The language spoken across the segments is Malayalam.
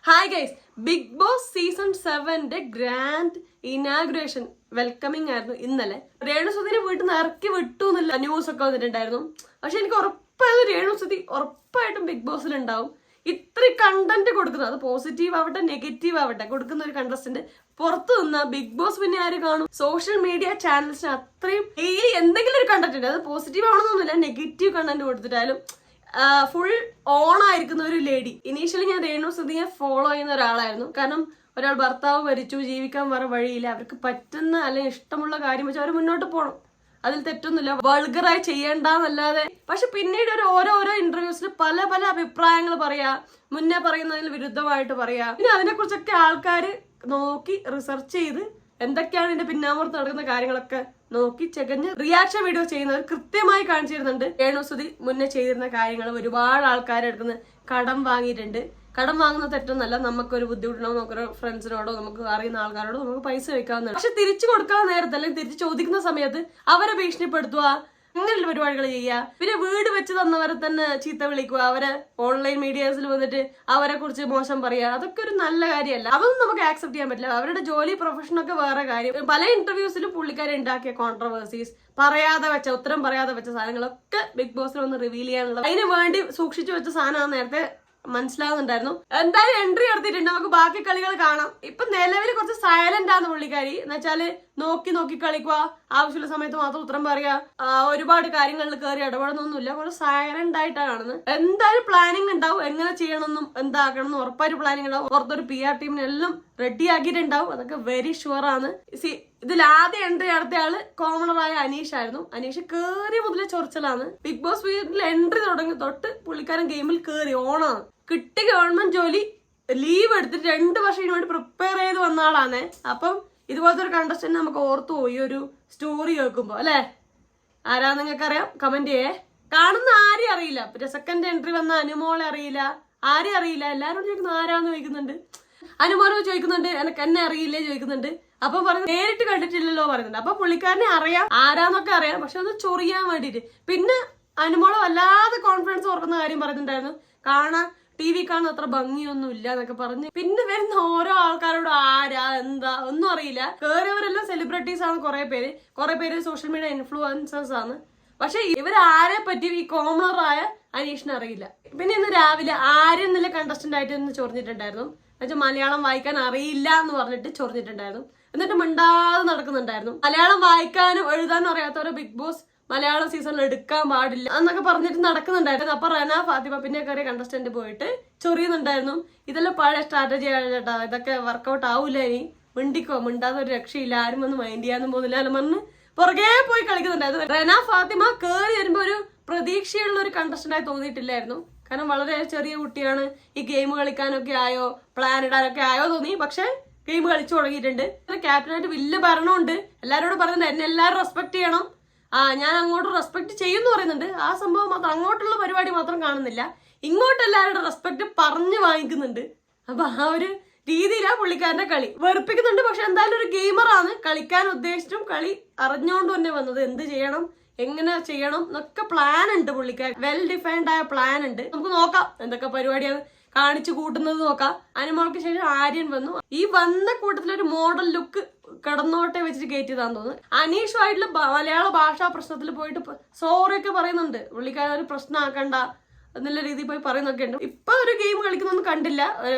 Hi guys, Bigg Boss season 7 grand inauguration welcoming ആയിരുന്നു ഇന്നലെ. രേണുസുധിനെ വീട്ടിൽ നിന്ന് ഇറക്കി വിട്ടു എന്നുള്ള ന്യൂസ് ഒക്കെ വന്നിട്ടുണ്ടായിരുന്നു. പക്ഷെ എനിക്ക് ഉറപ്പായത് രേണുസുധി ഉറപ്പായിട്ടും ബിഗ് ബോസിൽ ഉണ്ടാവും. ഇത്രയും കണ്ടന്റ് കൊടുക്കുന്നത്, അത് പോസിറ്റീവ് ആവട്ടെ നെഗറ്റീവ് ആവട്ടെ, കൊടുക്കുന്ന ഒരു കണ്ടസ്റ്റന്റ് പുറത്തു നിന്ന ബിഗ് ബോസ് പിന്നെ ആര് കാണും? സോഷ്യൽ മീഡിയ ചാനൽസിന് അത്രയും ഡെയിലി എന്തെങ്കിലും ഒരു കണ്ടന്റ് ഉണ്ട്. അത് പോസിറ്റീവ് ആവണമെന്നൊന്നുമില്ല, നെഗറ്റീവ് കണ്ടന്റ് കൊടുത്തിട്ടാലും ഫുൾ ഓൺ ആയിരിക്കുന്ന ഒരു ലേഡി. ഇനീഷ്യലി ഞാൻ രേണുസുധിയെ ഫോളോ ചെയ്യുന്ന ഒരാളായിരുന്നു. കാരണം ഒരാൾ ഭർത്താവ് മരിച്ചു, ജീവിക്കാൻ വേറെ വഴിയില്ല, അവർക്ക് പറ്റുന്ന അല്ലെങ്കിൽ ഇഷ്ടമുള്ള കാര്യം വെച്ച് അവർ മുന്നോട്ട് പോകണം, അതിൽ തെറ്റൊന്നുമില്ല, വൾഗറായി ചെയ്യേണ്ടെന്നല്ലാതെ. പക്ഷെ പിന്നീട് ഓരോരോ ഇന്റർവ്യൂസിൽ പല പല അഭിപ്രായങ്ങൾ പറയാ, മുന്നേ പറയുന്നതിന് വിരുദ്ധമായിട്ട് പറയാ. പിന്നെ അതിനെക്കുറിച്ചൊക്കെ ആൾക്കാർ നോക്കി റിസർച്ച് ചെയ്ത് എന്തൊക്കെയാണ് ഇതിന്റെ പിന്നാമ്പുറത്ത് നടക്കുന്ന കാര്യങ്ങളൊക്കെ നോക്കി ചെകഞ്ഞ് റിയാക്ഷൻ വീഡിയോ ചെയ്യുന്നവർ കൃത്യമായി കാണിച്ചു തരുന്നുണ്ട്. രേണുസുധി മുന്നേ ചെയ്തിരുന്ന കാര്യങ്ങൾ ഒരുപാട് ആൾക്കാരെ അടുക്കുന്ന കടം വാങ്ങിയിട്ടുണ്ട്. കടം വാങ്ങുന്ന തെറ്റൊന്നല്ല, നമുക്കൊരു ബുദ്ധിമുട്ടിനോ നമുക്കൊരു ഫ്രണ്ട്സിനോടോ നമുക്ക് അറിയുന്ന ആൾക്കാരോടോ നമുക്ക് പൈസ വെക്കാവുന്നതാണ്. പക്ഷെ തിരിച്ചു കൊടുക്കാൻ നേരത്തെ അല്ലെങ്കിൽ തിരിച്ചു ചോദിക്കുന്ന സമയത്ത് അവരെ ഭീഷണിപ്പെടുത്തുക, അങ്ങനെയുള്ള പരിപാടികൾ ചെയ്യുക. പിന്നെ വീട് വെച്ച് തന്നവരെ തന്നെ ചീത്ത വിളിക്കുക, അവരെ ഓൺലൈൻ മീഡിയാസിൽ വന്നിട്ട് അവരെ കുറിച്ച് മോശം പറയുക, അതൊക്കെ ഒരു നല്ല കാര്യമല്ല. അതൊന്നും നമുക്ക് ആക്സെപ്റ്റ് ചെയ്യാൻ പറ്റില്ല. അവരുടെ ജോലി പ്രൊഫഷനൊക്കെ വേറെ കാര്യം. പല ഇന്റർവ്യൂസിലും പുള്ളിക്കാരെ ഉണ്ടാക്കിയ കോൺട്രവേഴ്സീസ്, ഉത്തരം പറയാതെ വെച്ച സാധനങ്ങളൊക്കെ ബിഗ് ബോസിൽ ഒന്ന് റിവീൽ ചെയ്യാനുള്ള അതിന് വേണ്ടി സൂക്ഷിച്ചു വെച്ച സാധനമാണ് നേരത്തെ മനസ്സിലാവുന്നുണ്ടായിരുന്നു. എന്തായാലും എൻട്രി നടത്തിയിട്ടുണ്ട്, നമുക്ക് ബാക്കി കളികൾ കാണാം. ഇപ്പൊ നിലവിൽ കുറച്ച് സൈലന്റ് ആണ് പുള്ളിക്കാരി. എന്ന് വെച്ചാല് നോക്കി നോക്കി കളിക്കുക, ആവശ്യമുള്ള സമയത്ത് മാത്രം ഉത്തരം പറയുക, ഒരുപാട് കാര്യങ്ങളിൽ കയറി ഇടപെടുന്നൊന്നുമില്ല, കുറച്ച് സൈലന്റ് ആയിട്ടാണ് കാണുന്നത്. എന്തായാലും പ്ലാനിങ് ഉണ്ടാവും, എങ്ങനെ ചെയ്യണമെന്നും എന്താക്കണം എന്നും ഉറപ്പായിട്ട് പ്ലാനിങ് ഉണ്ടാവും. പുറത്തൊരു PR ടീമിനെല്ലാം റെഡി ആക്കിയിട്ടുണ്ടാവും, അതൊക്കെ വെരി ഷുവർ ആണ്. ഇതിൽ ആദ്യം എൻട്രി നടത്തിയ ആള് കോമണറായ അനീഷ് ആയിരുന്നു. അനീഷ് കേറിയ മുതലേ ചൊറിച്ചലാണ്. ബിഗ് ബോസ് വീട്ടിൽ എൻട്രി തുടങ്ങി തൊട്ട് പുള്ളിക്കാരൻ ഗെയിമിൽ കേറി ഓണാണ്. കിട്ടി ഗവൺമെന്റ് ജോലി, ലീവ് എടുത്തിട്ട് 2 വർഷം ഇതിനു വേണ്ടി പ്രിപ്പയർ ചെയ്ത് വന്ന ആളാണ്. അപ്പം ഇതുപോലത്തെ ഒരു കണ്ടസ്റ്റന്റ് നമുക്ക് ഓർത്തു പോയി ഒരു സ്റ്റോറി കേൾക്കുമ്പോ, അല്ലെ? ആരാന്ന് നിങ്ങൾക്ക് അറിയാം, കമന്റ് ചെയ്യേ. കാണുന്ന ആരെയും അറിയില്ല. പിന്നെ സെക്കൻഡ് എൻട്രി വന്ന അനുമോളെ അറിയില്ല, ആരെയും അറിയില്ല. എല്ലാരോടും ചോദിക്കുന്നത് ആരാന്ന് ചോദിക്കുന്നുണ്ട്. അനുമോനോ ചോദിക്കുന്നുണ്ട്, എന്നെ അറിയില്ലേ ചോദിക്കുന്നുണ്ട്. അപ്പൊ പറയുന്നത് നേരിട്ട് കണ്ടിട്ടില്ലല്ലോ പറയുന്നുണ്ട്. അപ്പൊ പുള്ളിക്കാരനെ അറിയാം, ആരാന്നൊക്കെ അറിയാം, പക്ഷെ ഒന്ന് ചൊറിയാൻ വേണ്ടിട്ട്. പിന്നെ അനുമോളെ വല്ലാതെ കോൺഫിഡൻസ് ഓർക്കുന്ന കാര്യം പറയുന്നുണ്ടായിരുന്നു, കാണാൻ TV കാണുന്ന അത്ര ഭംഗിയൊന്നും ഇല്ല എന്നൊക്കെ പറഞ്ഞ്. പിന്നെ വരുന്ന ഓരോ ആൾക്കാരോട് ആരാ എന്താ ഒന്നും അറിയില്ല. കേറിയവരെല്ലാം സെലിബ്രിറ്റീസ് ആണ്, കുറെ പേര് സോഷ്യൽ മീഡിയ ഇൻഫ്ലുവൻസേഴ്സ് ആണ്. പക്ഷെ ഇവരാരെ പറ്റി ഈ കോമണറായ അനീഷിന് അറിയില്ല. പിന്നെ ഇന്ന് രാവിലെ ആരും എന്നുള്ള കണ്ടസ്റ്റന്റ് ആയിട്ട് ഇന്ന് ചൊറിഞ്ഞിട്ടുണ്ടായിരുന്നു. എന്നുവെച്ചാൽ മലയാളം വായിക്കാൻ അറിയില്ല എന്ന് പറഞ്ഞിട്ട് ചൊറിഞ്ഞിട്ടുണ്ടായിരുന്നു. എന്നിട്ട് മിണ്ടാതെ നടക്കുന്നുണ്ടായിരുന്നു. മലയാളം വായിക്കാനും എഴുതാനും അറിയാത്തവരെ ബിഗ് ബോസ് മലയാളം സീസണിൽ എടുക്കാൻ പാടില്ല എന്നൊക്കെ പറഞ്ഞിട്ട് നടക്കുന്നുണ്ടായിരുന്നു. അപ്പൊ റന ഫാത്തിമ പിന്നെ കയറിയ കണ്ടസ്റ്റന്റ് പോയിട്ട് ചൊറിയുന്നുണ്ടായിരുന്നു. ഇതെല്ലാം പഴയ സ്ട്രാറ്റജി ആണ് ചേട്ടാ, ഇതൊക്കെ വർക്കൗട്ട് ആവൂല, ഇനി മിണ്ടാതെ ഒരു രക്ഷയില്ല, ആരും വന്ന് മൈൻഡ് ചെയ്യാനും പോകുന്നില്ല എന്ന് പറഞ്ഞ് പുറകെ പോയി കളിക്കുന്നുണ്ടായിരുന്നു. റന ഫാത്തിമ കയറി വരുമ്പോ ഒരു പ്രതീക്ഷയുള്ള ഒരു കണ്ടസ്റ്റന്റ് ആയി തോന്നിയിട്ടില്ലായിരുന്നു. കാരണം വളരെ ചെറിയ കുട്ടിയാണ്, ഈ ഗെയിം കളിക്കാനൊക്കെ ആയോ, പ്ലാൻ ഇടാനൊക്കെ ആയോ തോന്നി. പക്ഷെ ഗെയിം കളിച്ചു തുടങ്ങിയിട്ടുണ്ട്. ക്യാപ്റ്റനായിട്ട് വലിയ ഭരണമുണ്ട്. എല്ലാവരോടും പറയുന്നുണ്ട് എന്നെ എല്ലാവരും റെസ്പെക്ട് ചെയ്യണം, ഞാൻ അങ്ങോട്ട് റെസ്പെക്ട് ചെയ്യുമെന്ന് പറയുന്നുണ്ട്. ആ സംഭവം മാത്രം, അങ്ങോട്ടുള്ള പരിപാടി മാത്രം കാണുന്നില്ല, ഇങ്ങോട്ട് എല്ലാവരുടെ റെസ്പെക്ട് പറഞ്ഞു വാങ്ങിക്കുന്നുണ്ട്. അപ്പൊ ആ ഒരു രീതിയിലാണ് പുള്ളിക്കാരന്റെ കളി. വെറുപ്പിക്കുന്നുണ്ട്. പക്ഷെ എന്തായാലും ഒരു ഗെയിമറാണ്, കളിക്കാൻ ഉദ്ദേശിച്ചും കളി അറിഞ്ഞുകൊണ്ട് തന്നെ വന്നത്. എന്ത് ചെയ്യണം, എങ്ങനെ ചെയ്യണം എന്നൊക്കെ പ്ലാൻ ഉണ്ട് പുള്ളിക്കാരൻ. വെൽ ഡിഫൈൻഡ് ആയ പ്ലാൻ ഉണ്ട്. നമുക്ക് നോക്കാം എന്തൊക്കെ പരിപാടിയാണ് കാണിച്ചു കൂട്ടുന്നത് നോക്കാം. അനുമോൾക്ക് ശേഷം ആര്യൻ വന്നു. ഈ വന്ന കൂട്ടത്തിലൊരു മോഡൽ ലുക്ക് കടന്നോട്ടെ വെച്ചിട്ട് കയറ്റിയതാന്ന് തോന്നുന്നു. അനീഷുമായിട്ടുള്ള മലയാള ഭാഷാ പ്രശ്നത്തിൽ പോയിട്ട് സോറി ഒക്കെ പറയുന്നുണ്ട്. പുള്ളിക്കാരൻ ഒരു പ്രശ്നമാക്കണ്ട എന്നുള്ള രീതിയിൽ പോയി പറയുന്നൊക്കെ ഉണ്ട്. ഇപ്പൊ ഒരു ഗെയിം കളിക്കുന്നൊന്നും കണ്ടില്ല.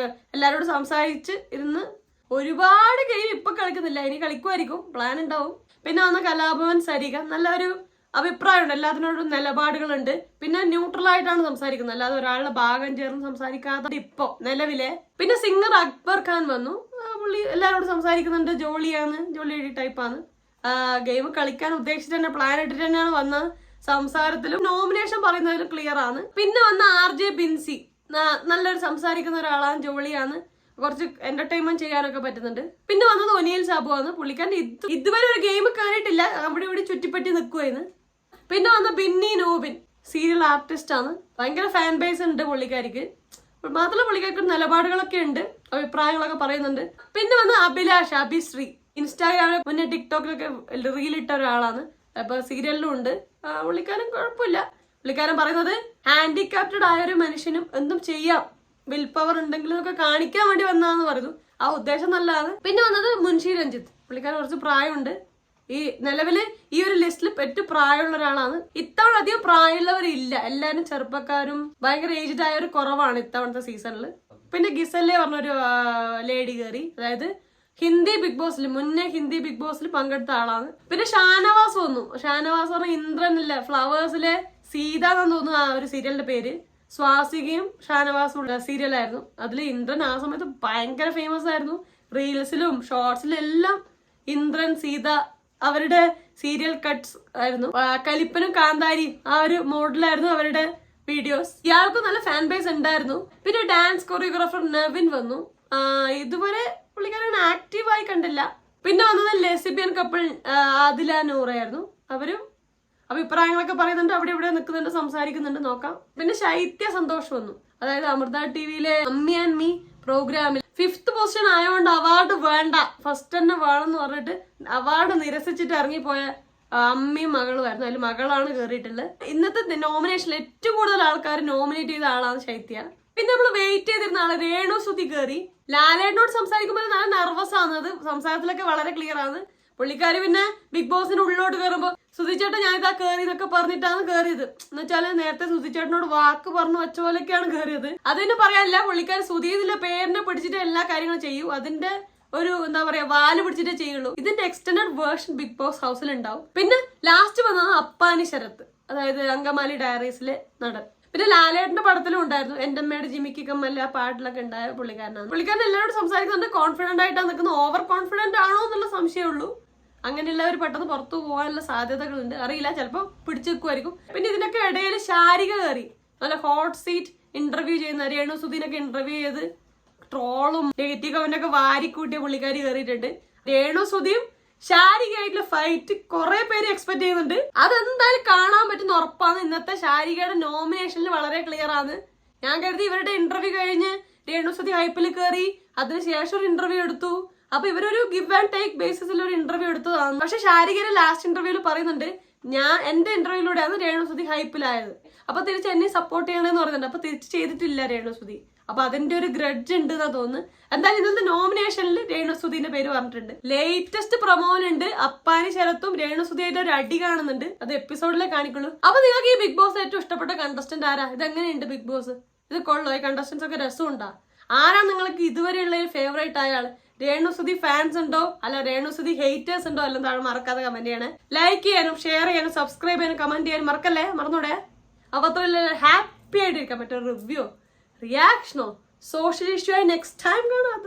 എല്ലാരോടും സംസാരിച്ച് ഇരുന്ന് ഒരുപാട് ഗെയിം ഇപ്പൊ കളിക്കുന്നില്ല, ഇനി കളിക്കുമായിരിക്കും, പ്ലാൻ ഉണ്ടാവും. പിന്നെ വന്ന കലാഭവൻ സരിക, നല്ലൊരു അഭിപ്രായമുണ്ട്, എല്ലാത്തിനോടും നിലപാടുകളുണ്ട്. പിന്നെ ന്യൂട്രൽ ആയിട്ടാണ് സംസാരിക്കുന്നത്, അല്ലാതെ ഒരാളുടെ ഭാഗം ചേർന്ന് സംസാരിക്കാത്ത ഇപ്പൊ നിലവിലെ. പിന്നെ സിംഗർ അക്ബർ ഖാൻ വന്നു. പുള്ളി എല്ലാവരോടും സംസാരിക്കുന്നുണ്ട്, ജോളി ടൈപ്പാണ്. ഗെയിം കളിക്കാൻ ഉദ്ദേശിച്ചിട്ട് തന്നെ പ്ലാൻ ഇട്ടിട്ട് തന്നെയാണ് വന്നത്. സംസാരത്തിലും നോമിനേഷൻ പറയുന്നതിലും ക്ലിയർ ആണ്. പിന്നെ വന്ന RJ ബിൻസി, നല്ലൊരു സംസാരിക്കുന്ന ഒരാളാണ്, ജോളിയാണ്, കുറച്ച് എന്റർടൈൻമെന്റ് ചെയ്യാനൊക്കെ പറ്റുന്നുണ്ട്. പിന്നെ വന്നത് ഒനിയൽ സാബു ആണ്. പുള്ളിക്കാരൻ ഇതുവരെ ഒരു ഗെയിം കയറിയിട്ടില്ല, അവിടെ ഇവിടെ ചുറ്റിപ്പറ്റി നിൽക്കുവായിരുന്നു. പിന്നെ വന്ന ബിന്നി നോബിൻ, സീരിയൽ ആർട്ടിസ്റ്റ് ആണ്, ഭയങ്കര ഫാൻ ബേസ് ഉണ്ട് പുള്ളിക്കാരിക്ക്. മാത്രമല്ല പുള്ളിക്കാർക്ക് നിലപാടുകളൊക്കെ ഉണ്ട്, അഭിപ്രായങ്ങളൊക്കെ പറയുന്നുണ്ട്. പിന്നെ വന്ന അഭിശ്രീ, ഇൻസ്റ്റാഗ്രാമിൽ മുന്നേ ടിക്ടോക്കിലൊക്കെ റീലിട്ട ഒരാളാണ്, അപ്പൊ സീരിയലിലും ഉണ്ട്. പുള്ളിക്കാരൻ കുഴപ്പമില്ല. പുള്ളിക്കാരൻ പറയുന്നത് ഹാൻഡിക്യാപ്റ്റഡ് ആയ ഒരു മനുഷ്യനും എന്തും ചെയ്യാം, വിൽ പവർ ഉണ്ടെങ്കിലും ഒക്കെ കാണിക്കാൻ വേണ്ടി വന്നതാന്ന് പറയുന്നു. ആ ഉദ്ദേശം നല്ലതാണ്. പിന്നെ വന്നത് മുൻഷി രഞ്ജിത്ത്, പുള്ളിക്കാരൻ കുറച്ച് പ്രായമുണ്ട്. ഈ നിലവില് ഈ ഒരു ലിസ്റ്റിൽ ഏറ്റവും പ്രായമുള്ള ഒരാളാണ്. ഇത്തവണ അധികം പ്രായമുള്ളവരില്ല, എല്ലാരും ചെറുപ്പക്കാരും ഭയങ്കര ഏജ്ഡ് ആയ ഒരു കുറവാണ് ഇത്തവണത്തെ സീസണിൽ. പിന്നെ ഗിസല്ലേ പറഞ്ഞൊരു ലേഡി കയറി, അതായത് ഹിന്ദി ബിഗ് ബോസിൽ മുന്നേ ഹിന്ദി ബിഗ് ബോസിൽ പങ്കെടുത്ത ആളാണ്. പിന്നെ ഷാനവാസ് വന്നു. ഷാനവാസ് പറഞ്ഞ ഇന്ദ്രനില്ല ഫ്ലവേഴ്സിലെ സീത എന്ന് തോന്നുന്നു ആ ഒരു സീരിയലിന്റെ പേര്. സ്വാസികയും ഷാനവാസും ഉള്ള സീരിയലായിരുന്നു. അതിൽ ഇന്ദ്രൻ ആ സമയത്ത് ഭയങ്കര ഫേമസ് ആയിരുന്നു. റീൽസിലും ഷോർട്സിലും എല്ലാം ഇന്ദ്രൻ സീത അവരുടെ സീരിയൽ കട്ട്സ് ആയിരുന്നു. കലിപ്പനും കാന്താരിയും ആ ഒരു മോഡലായിരുന്നു അവരുടെ വീഡിയോസ്. ഇയാൾക്ക് നല്ല ഫാൻ ബേസ് ഉണ്ടായിരുന്നു. പിന്നെ ഡാൻസ് കൊറിയോഗ്രാഫർ നവിൻ വന്നു. ഇതുവരെ പുള്ളിക്കാരൻ ആക്റ്റീവായി കണ്ടില്ല. പിന്നെ വന്നത് ലെസിബിയൻ കപ്പിൾ ആദില നൂറായിരുന്നു. അവരും അഭിപ്രായങ്ങളൊക്കെ പറയുന്നുണ്ട്, അവിടെ ഇവിടെ നിൽക്കുന്നുണ്ട്, സംസാരിക്കുന്നുണ്ട്, നോക്കാം. പിന്നെ ശൈത്യ സന്തോഷ് വന്നു, അതായത് അമൃത ടിവിയിലെ അമ്മി ആൻഡ് മീ പ്രോഗ്രാമിൽ 5th പൊസിഷൻ ആയതുകൊണ്ട് അവാർഡ് വേണ്ട, ഫസ്റ്റ് തന്നെ വേണമെന്ന് പറഞ്ഞിട്ട് അവാർഡ് നിരസിച്ചിട്ട് ഇറങ്ങിപ്പോയ അമ്മയും മകളുമായിരുന്നു. അതിൽ മകളാണ് കയറിയിട്ടുള്ളത്. ഇന്നത്തെ നോമിനേഷനിൽ ഏറ്റവും കൂടുതൽ ആൾക്കാർ നോമിനേറ്റ് ചെയ്ത ആളാണ് ശൈത്യ. പിന്നെ നമ്മൾ വെയിറ്റ് ചെയ്തിരുന്ന ആള് രേണു സുധി കയറി. ലാലേട്ടനോട് സംസാരിക്കുമ്പോൾ നല്ല നെർവസ് ആണത്, സംസാരത്തിലൊക്കെ വളരെ ക്ലിയർ ആണ് പുള്ളിക്കാരി. പിന്നെ ബിഗ് ബോസിന് ഉള്ളിലോട്ട് കയറുമ്പോൾ സുധിച്ചേട്ടൻ ഞാനിതാ കയറി എന്നൊക്കെ പറഞ്ഞിട്ടാണ് കയറിയത്. എന്ന് വെച്ചാല് നേരത്തെ സുധിച്ചേട്ടനോട് വാക്ക് പറഞ്ഞു വെച്ച പോലെയൊക്കെയാണ് കയറിയത്. അതിന് പറയാനില്ല, പുള്ളിക്കാരി സുധീതിന്റെ പേരിനെ പിടിച്ചിട്ട് എല്ലാ കാര്യങ്ങളും ചെയ്യൂ. അതിന്റെ ഒരു എന്താ പറയാ വാല് പിടിച്ചിട്ടേ ചെയ്യുള്ളൂ. ഇതിന്റെ എക്സ്റ്റൻഡഡ് വേർഷൻ ബിഗ് ബോസ് ഹൗസിൽ ഉണ്ടാവും. പിന്നെ ലാസ്റ്റ് വന്നത് അപ്പാനി ശരത്ത്, അതായത് അങ്കമാലി ഡയറീസിലെ നടൻ. പിന്നെ ലാലേട്ടന്റെ പടത്തിലും ഉണ്ടായിരുന്നു, എന്റെ അമ്മയുടെ ജിമിക്ക് കമ്മല് ആ പാട്ടിലൊക്കെ ഉണ്ടായ പുള്ളിക്കാരനാണ്. പുള്ളിക്കാരൻ എല്ലാവരോടും സംസാരിക്കുന്നുണ്ട്, കോൺഫിഡന്റ് ആയിട്ടാണ് നിൽക്കുന്നത്. ഓവർ കോൺഫിഡന്റ് ആണോ എന്നുള്ള സംശയമുള്ളൂ. അങ്ങനെയുള്ളവർ പെട്ടെന്ന് പുറത്തു പോകാനുള്ള സാധ്യതകളുണ്ട്, അറിയില്ല, ചിലപ്പോൾ പിടിച്ചു വെക്കുമായിരിക്കും. പിന്നെ ഇതിനൊക്കെ ഇടയിൽ ശാരിക കയറി, നല്ല ഹോട്ട് സീറ്റ് ഇന്റർവ്യൂ ചെയ്യുന്ന രേണു സുധീനൊക്കെ ഇന്റർവ്യൂ ചെയ്ത് ട്രോളും നെഗറ്റീവ് കമന്റൊക്കെ വാരിക്കൂട്ടിയ പുള്ളിക്കാരി കയറിയിട്ടുണ്ട്. രേണു സുധിയും ശാരികയായിട്ടുള്ള ഫൈറ്റ് കുറെ പേര് എക്സ്പെക്ട് ചെയ്യുന്നുണ്ട്. അതെന്തായാലും കാണാൻ പറ്റുന്ന ഉറപ്പാണ്. ഇന്നത്തെ ശാരികയുടെ നോമിനേഷനിൽ വളരെ ക്ലിയർ ആണ്. ഞാൻ കരുതി ഇവരുടെ ഇന്റർവ്യൂ കഴിഞ്ഞ് രേണു സുധി ഹൈപ്പിൽ കയറി അതിനുശേഷം ഒരു ഇന്റർവ്യൂ എടുത്തു, അപ്പൊ ഇവരൊരു ഗിവ് ആൻഡ് ടേക്ക് ബേസിസിൽ ഒരു ഇന്റർവ്യൂ എടുത്തതാണ്. പക്ഷെ ശാരികയുടെ ലാസ്റ്റ് ഇന്റർവ്യൂവിൽ പറയുന്നുണ്ട്, എന്റെ ഇന്റർവ്യൂയിലൂടെയാണ് രേണു സുധി ഹൈപ്പിലായത്, അപ്പൊ തിരിച്ച് എന്നെ സപ്പോർട്ട് ചെയ്യണമെന്ന് പറയുന്നുണ്ട്. അപ്പൊ തിരിച്ച് ചെയ്തിട്ടില്ല രേണു സുധി. അപ്പൊ അതിന്റെ ഒരു ഗ്രഡ്ജ് ഉണ്ട് എന്നാ തോന്നുന്നു. എന്തായാലും ഇന്നത്തെ നോമിനേഷനിൽ രേണു സുധീന്റെ പേര് പറഞ്ഞിട്ടുണ്ട്. ലേറ്റസ്റ്റ് പ്രൊമോനുണ്ട്, അപ്പാനി ശരത്തും രേണു സുധിയായിട്ട് ഒരു അടി കാണുന്നുണ്ട്. അത് എപ്പിസോഡിലേ കാണിക്കുള്ളൂ. അപ്പൊ നിങ്ങൾക്ക് ഈ ബിഗ് ബോസ് ഏറ്റവും ഇഷ്ടപ്പെട്ട കണ്ടസ്റ്റന്റ് ആരാ? ഇതെങ്ങനെയുണ്ട് ബിഗ് ബോസ്? ഇത് കൊള്ളോ? ഈ കണ്ടസ്റ്റൻസ് ഒക്കെ രസമുണ്ടാ? ആരാണ് നിങ്ങൾക്ക് ഇതുവരെയുള്ള ഫേവറേറ്റ് ആയ ആള്? രേണു സുധി ഫാൻസ് ഉണ്ടോ അല്ല രേണു സുധി ഹേറ്റേഴ്സ് ഉണ്ടോ? എല്ലാം താഴെ മറക്കാതെ കമന്റ് ചെയ്യണേ. ലൈക്ക് ചെയ്യാനും ഷെയർ ചെയ്യാനും സബ്സ്ക്രൈബ് ചെയ്യാനും കമന്റ് ചെയ്യാനും മറക്കല്ലേ, മറന്നൂടെ. അപ്പൊ അത്ര ഹാപ്പി ആയിട്ടിരിക്കാം. മറ്റൊരു റിവ്യൂ റിയാക്ഷനോ സോഷ്യൽ ഇഷ്യൂ ആയി നെക്സ്റ്റ് ടൈം കാണാം.